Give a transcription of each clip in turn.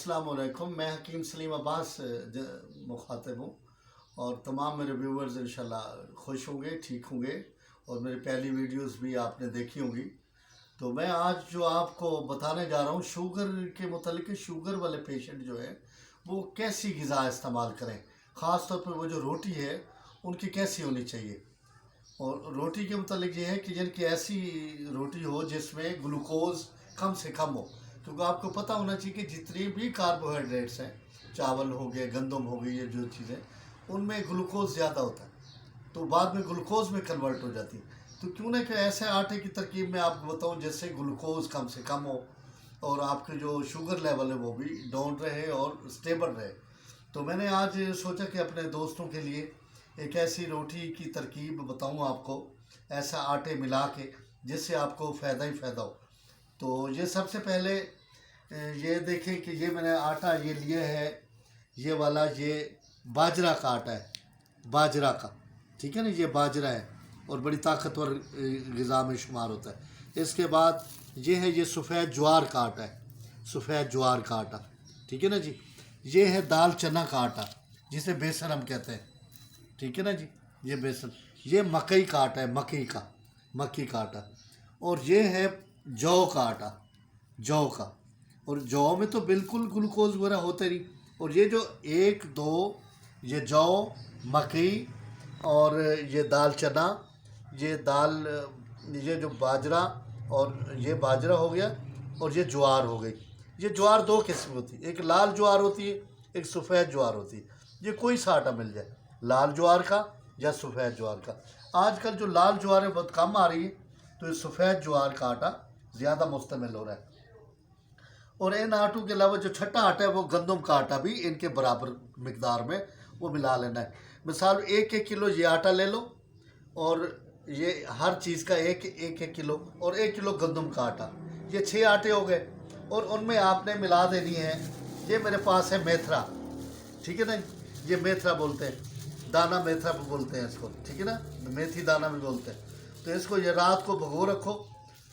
अस्सलाम वालेकुम। मैं हकीम सलीम अब्बास मुखातिब हूँ और तमाम मेरे व्यूवर्स इंशाल्लाह खुश होंगे, ठीक होंगे और मेरी पहली वीडियोस भी आपने देखी होंगी। तो मैं आज जो आपको बताने जा रहा हूँ शुगर के मुतालिक, शुगर वाले पेशेंट जो है वो कैसी ग़िज़ा इस्तेमाल करें, ख़ास तौर पर वो जो रोटी है उनकी कैसी होनी चाहिए। और रोटी के मुतालिक ये है कि जिनकी ऐसी रोटी हो जिसमें ग्लूकोज़ कम से कम हो, क्योंकि आपको पता होना चाहिए कि जितनी भी कार्बोहाइड्रेट्स हैं, चावल हो गए, गंदम हो गई, ये जो चीज़ें उनमें ग्लूकोज़ ज़्यादा होता है तो बाद में ग्लूकोज़ में कन्वर्ट हो जाती है। तो क्यों ना कि ऐसे आटे की तरकीब में आपको बताऊँ जिससे ग्लूकोज़ कम से कम हो और आपके जो शुगर लेवल है वो भी डाउन रहे और स्टेबल रहे। तो मैंने आज सोचा कि अपने दोस्तों के लिए एक ऐसी रोटी की तरकीब बताऊँ आपको, ऐसा आटे मिला के जिससे आपको फ़ायदा ही फ़ायदा हो। तो ये सबसे पहले ये देखें कि ये मैंने आटा ये लिया है, ये वाला ये बाजरा का आटा है, बाजरा का, ठीक है ना, ये बाजरा है और बड़ी ताकतवर ग़िज़ा में शुमार होता है। इसके बाद ये है, ये सफ़ेद ज्वार का आटा है, सफ़ेद ज्वार का आटा, ठीक है ना जी। ये है दाल चना का आटा जिसे बेसन हम कहते हैं, ठीक है ना जी, ये बेसन। ये मकई का आटा है, मक्की का आटा। और ये है जौ का आटा, जौ का। और जौ में तो बिल्कुल ग्लूकोज वगैरह होते नहीं। और ये जो एक दो, ये जौ, मकई और ये दाल चना, ये जो बाजरा, और ये बाजरा हो गया और ये ज्वार हो गई। ये ज्वार दो किस्म होती है, एक लाल ज्वार होती है, एक सफ़ेद ज्वार होती है। ये कोई सा आटा मिल जाए, लाल ज्वार का या सफ़ेद ज्वार का। आजकल जो लाल ज्वार है बहुत कम आ रही है, तो ये सफ़ेद ज्वार का आटा ज़्यादा मुस्तमिल हो रहा है। और इन आटों के अलावा जो छठा आटा है वो गंदम का आटा भी इनके बराबर मकदार में वो मिला लेना है। मिसाल 1-1 किलो ये आटा ले लो और ये हर चीज़ का 1-1 किलो, और 1 किलो गंदम का आटा, ये 6 आटे हो गए। और उनमें आपने मिला देनी है, ये मेरे पास है मेथरा, ठीक है ना, ये मेथरा बोलते हैं, दाना मेथरा बोलते हैं इसको, ठीक है ना, मेथी दाना भी बोलते हैं। तो इसको ये रात को भिगो रखो,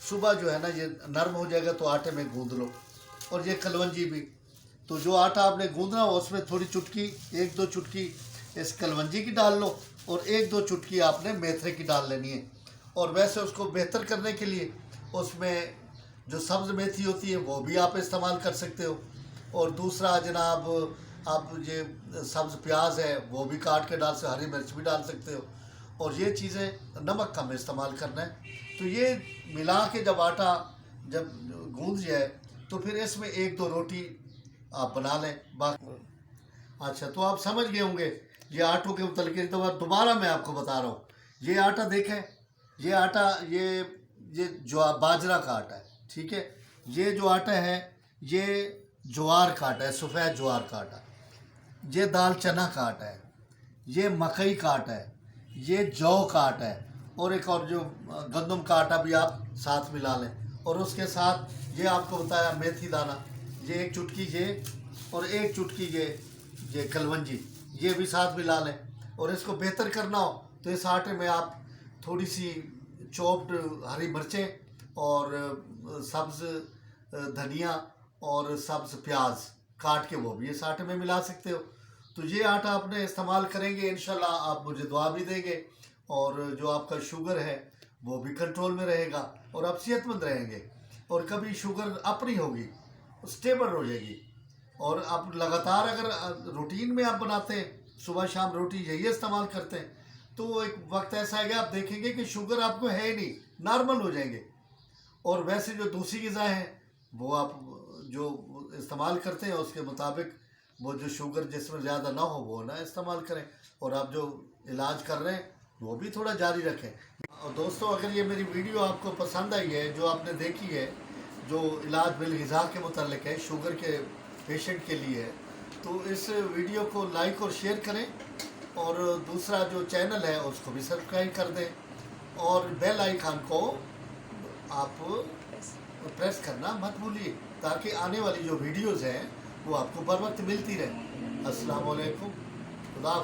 सुबह जो है ना ये नरम हो जाएगा तो आटे में गूंद लो। और ये कलवंजी भी, तो जो आटा आपने गूंदना हो उसमें थोड़ी चुटकी, 1-2 चुटकी इस कलवंजी की डाल लो और 1-2 चुटकी आपने मेथरे की डाल लेनी है। और वैसे उसको बेहतर करने के लिए उसमें जो सब्ज़ मेथी होती है वो भी आप इस्तेमाल कर सकते हो। और दूसरा जनाब, आप ये सब्ज़ प्याज है वो भी काट के डाल सकते, हरी मिर्च भी डाल सकते हो। और ये चीज़ें, नमक कम इस्तेमाल करना है। तो ये मिला के जब आटा जब गूंद जाए तो फिर इसमें 1-2 रोटी आप बना लें। बाकी अच्छा, तो आप समझ गए होंगे ये आटों के मुतल्लिक़। दोबारा मैं आपको बता रहा हूँ, ये आटा देखें, ये आटा ये जो बाजरा का आटा है, ठीक है। ये जो आटा है ये ज्वार का आटा है, सफ़ेद ज्वार का आटा। ये दाल चना का आटा है, ये मकई का आटा है, ये जौ का आटा है। और एक और जो गंदम का आटा भी आप साथ मिला लें। और उसके साथ ये आपको बताया मेथी दाना, ये 1 चुटकी ये, और 1 चुटकी ये कलवंजी, ये भी साथ मिला लें। और इसको बेहतर करना हो तो इस आटे में आप थोड़ी सी चॉप्ड हरी मिर्चें और सब्ज़ धनिया और सब्ज़ प्याज काट के वो भी इस आटे में मिला सकते हो। तो ये आटा आपने इस्तेमाल करेंगे, इंशाल्लाह आप मुझे दुआ भी देंगे और जो आपका शुगर है वो भी कंट्रोल में रहेगा और आप सेहतमंद रहेंगे। और कभी शुगर अप नहीं होगी, स्टेबल हो जाएगी। और आप लगातार अगर रूटीन में आप बनाते हैं, सुबह शाम रोटी यही इस्तेमाल करते हैं, तो एक वक्त ऐसा आएगा आप देखेंगे कि शुगर आपको है ही नहीं, नॉर्मल हो जाएंगे। और वैसे जो दूसरी ग़िज़ा हैं वो आप जो इस्तेमाल करते हैं उसके मुताबिक वो जो शुगर जिसमें ज़्यादा ना हो वो ना इस्तेमाल करें। और आप जो इलाज कर रहे हैं वो भी थोड़ा जारी रखें। और दोस्तों, अगर ये मेरी वीडियो आपको पसंद आई है, जो आपने देखी है, जो इलाज बिल ग़िज़ा के मुतालिक है, शुगर के पेशेंट के लिए है, तो इस वीडियो को लाइक और शेयर करें। और दूसरा जो चैनल है उसको भी सब्सक्राइब कर दें और बेल आइकन को आप प्रेस करना मत भूलिए, ताकि आने वाली जो वीडियोज़ हैं वो आपको बर वक्त मिलती रहे। अस्सलाम वालेकुम, खुदा।